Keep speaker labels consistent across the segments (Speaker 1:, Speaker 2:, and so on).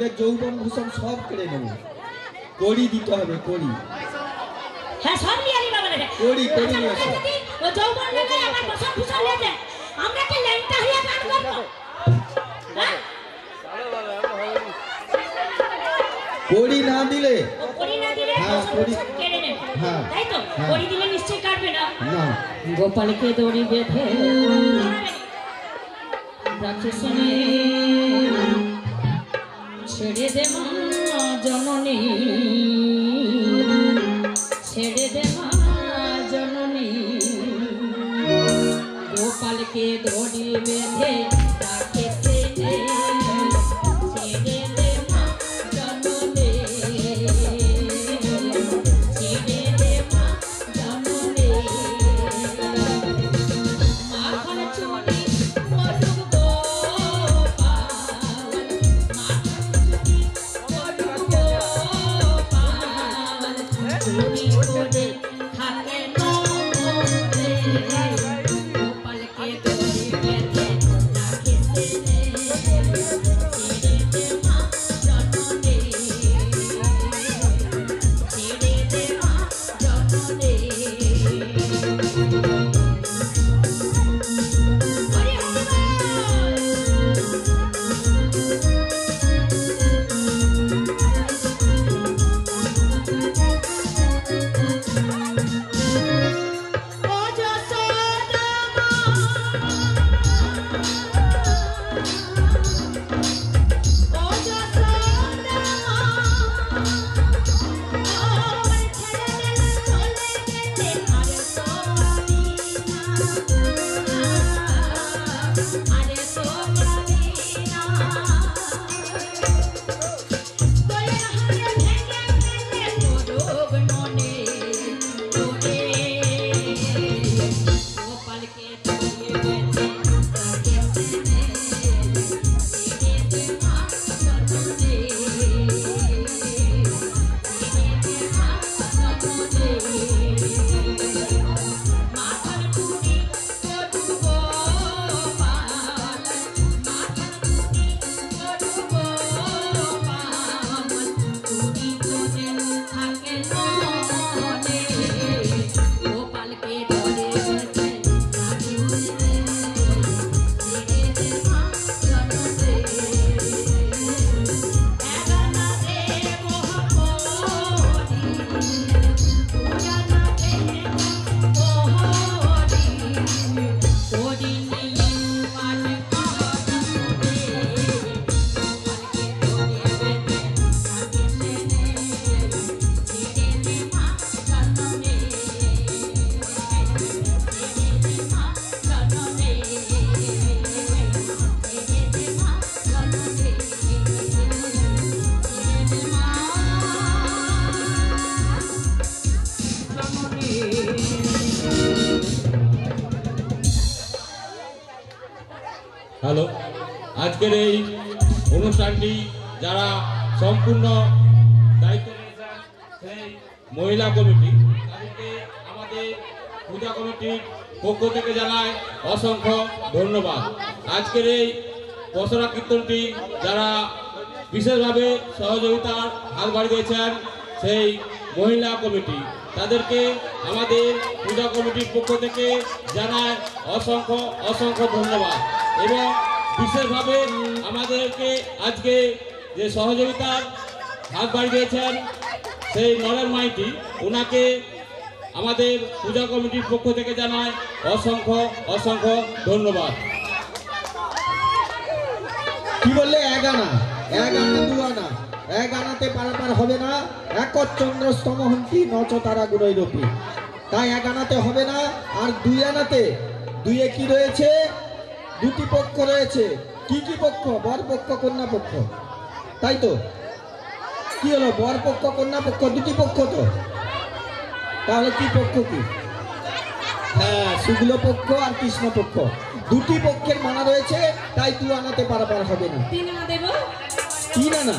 Speaker 1: এদের যৌবন ভূষণ সব কেড়ে নেব। কড়ি দিতে হবে, কড়ি।
Speaker 2: হ্যাঁ সব নিয়ে আলি বাবা রে।
Speaker 1: কড়ি কড়ি নিয়ে এসো।
Speaker 2: ও যৌবন লাগে আমার ভূষণ ভূষণ নিয়ে আমরা কি ল্যাংটা হয়ে গান করব?
Speaker 1: কড়ি না দিলে
Speaker 2: হ্যাঁ কড়ি কেড়ে নেবে। হ্যাঁ তাই তো কড়ি দিলে নিশ্চয়ই কাটবে না। না গোপালকে দড়ি বেঁধে রাখে শুনে ছেড়ে দে মা জননী, ছেড়ে দে মা জননী, গোপালকে দড়ি বেঁধে রাখে শুনে ছেড়ে দে মা জননী, ছেড়ে দে মা জননী, মাখন চুরি মধুক গোপাল, মাখন চুরি মধুক গোপাল, চুরি করে থাকে নমরে, গোপালকে দড়ি বেঁধে রাখে শুনে ছেড়ে দে মা জননী, ছেড়ে দে মা জননী। হরি হরি ও যশোদা মা, ও যশোদা মা, আমার ছেড়ে দিলে চলে গেলে আরে তো পারি না, আরে তো পারি না, দয়ার হাতে ভেঙে ভেঙে তোরব ননে তোরে, গোপালকে দড়ি বেঁধে রাখে শুনে ছেড়ে দে মা জননী, ছেড়ে দে মা জননী, মাথার চুরি মধুক গোপাল, মাথার চুরি মধুক গোপাল, চুরি করে থাকে ননে, গোপালকে দড়ি বেঁধে রাখে শুনে ছেড়ে দে মা জননী, এগানা রে মোহরি, উড়ানা রে মোহরি, কড়ি নিয়ে পান করবে, গোপালকে দড়ি বেঁধে রাখে শুনে ছেড়ে দে মা জননী, ছেড়ে দে মা জননী, ছেড়ে দে মা জননী, ছেড়ে দে মা
Speaker 3: হ্যালো, আজকের এই অনুষ্ঠানটি যারা সম্পূর্ণ দায়িত্ব নিয়েছেন সেই মহিলা কমিটি, তাদেরকে আমাদের পূজা কমিটির পক্ষ থেকে জানায় অসংখ্য ধন্যবাদ। আজকের এই পসরা কীর্তনটি যারা বিশেষভাবে সহযোগিতার হাত বাড়িয়ে দিয়েছেন সেই মহিলা কমিটি, তাদেরকে আমাদের পূজা কমিটির পক্ষ থেকে জানায় অসংখ্য অসংখ্য ধন্যবাদ। এবং বিশেষভাবে আমাদেরকে আজকে যে সহযোগিতার হাত বাড়িয়ে দিয়েছেন সেই নরেন মাইতি, ওনাকে আমাদের পূজা কমিটির পক্ষ থেকে জানায় অসংখ্য অসংখ্য ধন্যবাদ।
Speaker 1: কি বললে? এক আনা, এক আনা, দু আনা, এক আনাতে পারাপার হবে না। একচন্দ্র স্তমহন্তি নচ তারা গুণৈরূপী, তাই এক আনাতে হবে না। আর দুই আনাতে, দুইয়ে কি রয়েছে? দুটি পক্ষ রয়েছে। কি কি পক্ষ? বর পক্ষ, কন্যা পক্ষ, তাই তো? কি হলো? বর পক্ষ, কন্যা পক্ষ, দুটি পক্ষ তো। তাহলে কি পক্ষ কি? হ্যাঁ, শুক্ল পক্ষ আর কৃষ্ণ পক্ষ, দুটি পক্ষের মানা রয়েছে। তাই দু আনাতে পারাপার হবে না।
Speaker 2: তিন আনা দেব।
Speaker 1: তিন আনা?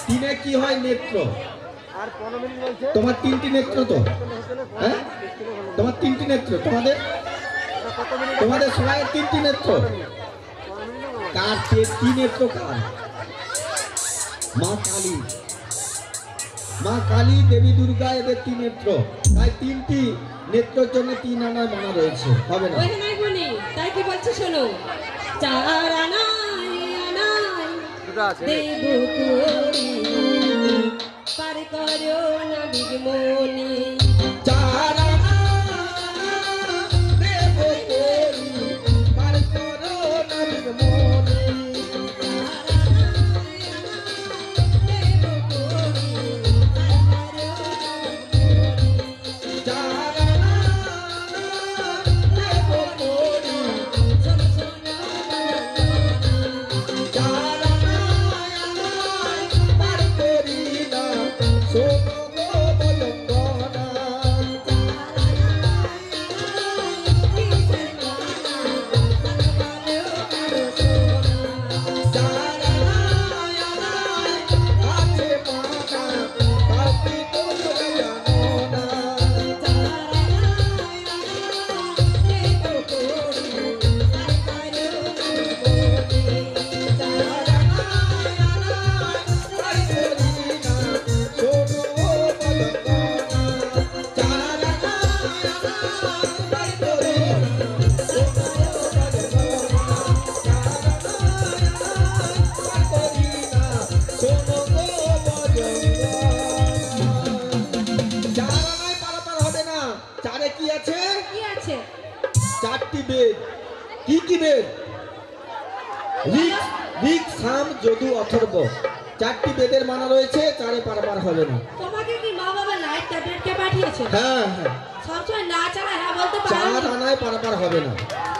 Speaker 1: তিনে কি হয়? নেত্র। তোমার তিনটি নেত্র তো? হ্যাঁ, তোমার তিনটি নেত্র। তোমাদের সবাই তিনটি নেত্র। কার কি নেত্র? কার মা কালী, মা কালী, দেবী দুর্গা, এদের তিন নেত্র, তাই তিনটি নেত্রের জন্য 3 আনায় মানা রয়েছে, হবে না।
Speaker 2: ওই নাই বলি, তাই কি বলছে শোনো, 4 আনায় আনায় দেব করি পার করো না বিগমনি,
Speaker 1: 4 আনা দেব করি পার করো না বিগমনি, যদু অথর্ব, 4টি বেদের মানা রয়েছে, 4 পারাপার হবে না।
Speaker 2: তোমাকে কি মা বাবা লাইট ট্যাবলেট কে পাঠিয়েছে?
Speaker 1: হ্যাঁ হ্যাঁ,
Speaker 2: সবসময় না ছাড়া হ্যাঁ বলতে পারো।
Speaker 1: 4 আনায় পারাপার হবে না।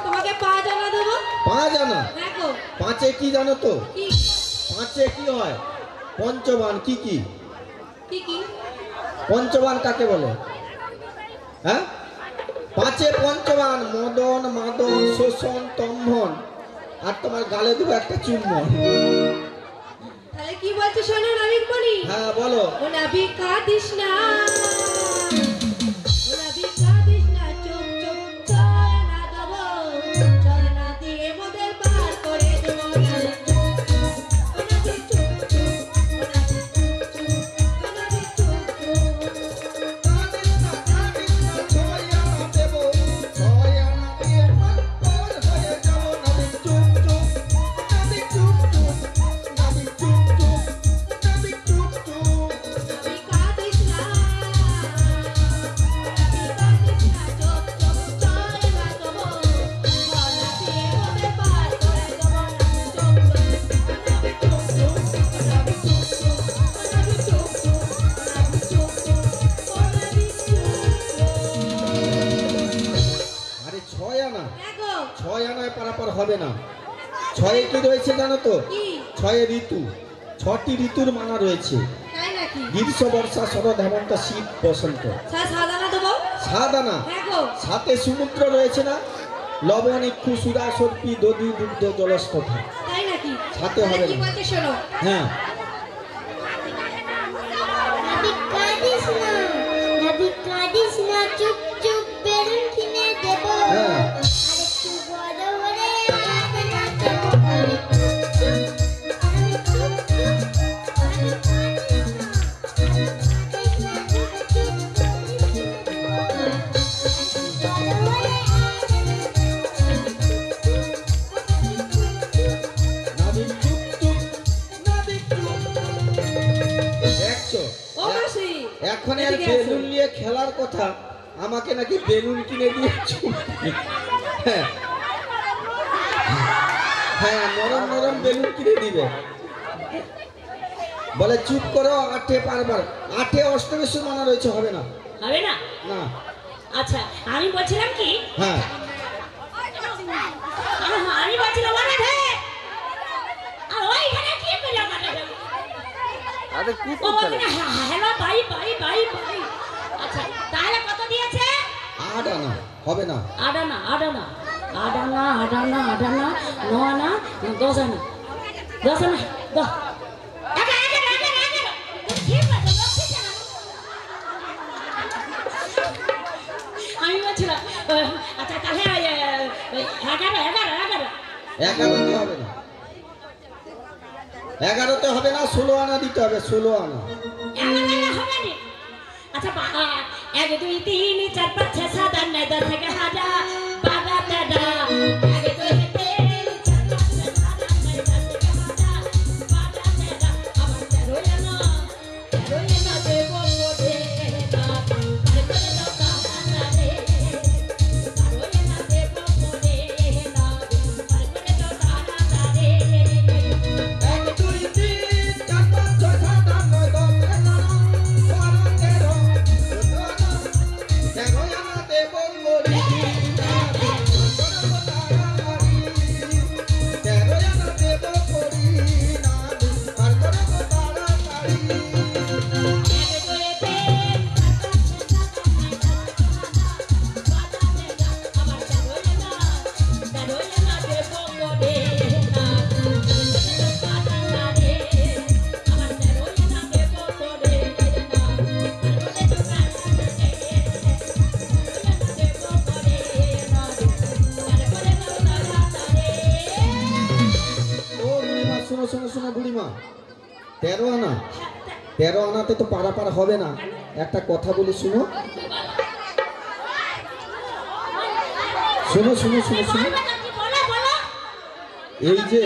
Speaker 2: তোমাকে 5 আনা দেবো।
Speaker 1: 5 আনা?
Speaker 2: হ্যাঁ গো।
Speaker 1: 5-এ কি জানো তো?
Speaker 2: কি?
Speaker 1: 5-এ কি হয়? পঞ্চবান। কি কি?
Speaker 2: কি কি?
Speaker 1: পঞ্চবান কাকে বলে? হ্যাঁ, 5-এ পঞ্চবান: মদন, মাদন, শোষণ, তম্ভন, আর তোমার গালে দেবো একটা চুম্বন।
Speaker 2: তাহলে কি বলছো শোনো নাবিক বলি?
Speaker 1: হ্যাঁ বলো।
Speaker 2: ও নাবিক কাঁদিস না, ও নাবিক কাঁদিস না, চুপ চুপ চল না দেবো, চল না দিয়ে মোদের পার করে দেবো। ও নাবিক চুপ চুপ, ও নাবিক চুপ চুপ, ও নাবিক চুপ
Speaker 1: হবে না। 6-এ কি রয়েছে জানো তো?
Speaker 2: কি?
Speaker 1: 6-এ ঋতু, 6টি ঋতুর মানা রয়েছে।
Speaker 2: তাই নাকি?
Speaker 1: গ্রীষ্ম, বর্ষা, শরৎ, হেমন্ত, শীত, বসন্ত।
Speaker 2: 7 আনা দেবো।
Speaker 1: 7 আনা?
Speaker 2: হ্যাঁ গো।
Speaker 1: 7-এ সমুদ্র রয়েছে না? লবণ, ইক্ষু, সুরা, সর্পি, দধি, দুগ্ধ, জলস্তথা।
Speaker 2: তাই নাকি?
Speaker 1: 7-এ হবে
Speaker 2: কি
Speaker 1: না।
Speaker 2: বলতে শোনো।
Speaker 1: হ্যাঁ,
Speaker 4: নাবিক কাঁদিস না, নাবিক কাঁদিস না, চুপ চুপ বেলুন কিনে দেবো।
Speaker 1: হ্যাঁ।
Speaker 4: আরেকটু বড় হলে আলাদা দেবো। নাবিক চুপ চুপ, নাবিক চুপ চুপ, নাবিক কাঁদিস না, নাবিক কাঁদিস না, চুপ চুপ বেলুন কিনে দেবো। আরেকটু বড় হলে
Speaker 1: নাবিক চুপ চুপ, নাবিক চুপ চুপ। দেখছো?
Speaker 2: ও মাসি,
Speaker 1: এখন আর
Speaker 2: এদিকে আসো।
Speaker 1: বেলুন নিয়ে খেলার কথা, আমাকে নাকি বেলুন কিনে দিয়েছো। হ্যাঁ হ্যাঁ, নরম নরম বেলুন কিনে দিবে। বলে চুপ করো, 8-এ পারবার। 8-এ অষ্টমেশ্বর মানা রয়েছে, হবে না।
Speaker 2: হবে না?
Speaker 1: না।
Speaker 2: আচ্ছা, আমি বলছিলাম কি,
Speaker 1: হ্যাঁ,
Speaker 2: আমি বলছিলাম মানে হে আর ওইখানে কি করলো মানে
Speaker 5: আরে কি
Speaker 2: ও
Speaker 5: করতে
Speaker 2: বলছে হ্যালো ভাই ভাই ভাই ভাই। আচ্ছা, তাহলে কত দিয়েছে?
Speaker 1: 8 আনা, হবে না।
Speaker 2: 8 আনা, 8 আনা, 8 আনা, 8 আনা, 8 আনা, 9 আনা, 10 আনা, 10 আনা, 10 আমি বলছিলাম আচ্ছা তাহলে
Speaker 1: 11 হবে না। 11তে হবে না, 16 আনা দিতে হবে, 16 আনা।
Speaker 2: হবে না। আচ্ছা বাবা 1 2 3 4 5 6 7 8 9 10 থেকে হাজার বাবা দাদা 1 2 3 4 5 6 7 8 9 10 থেকে হাজার বাবা দাদা আমার তেরোয় না দেব বলে না পারে করে দাও তারা রে তেরোয় না দেব বলে না পারে করে দাও তারা রে
Speaker 1: 1 2 3 4 5 6 7 8 9 10 11 আনা দেব বলি না 13 আনা দেব বলি না আর করে তো তাড়াতাড়ি। ও বুড়িমা, শোনো শোনো শোনো বুড়িমা, 13 আনা, 13 আনাতে তো পারাপার হবে না। একটা কথা বলি শুনো, শোনো শোনো শোনো শোনো, এই যে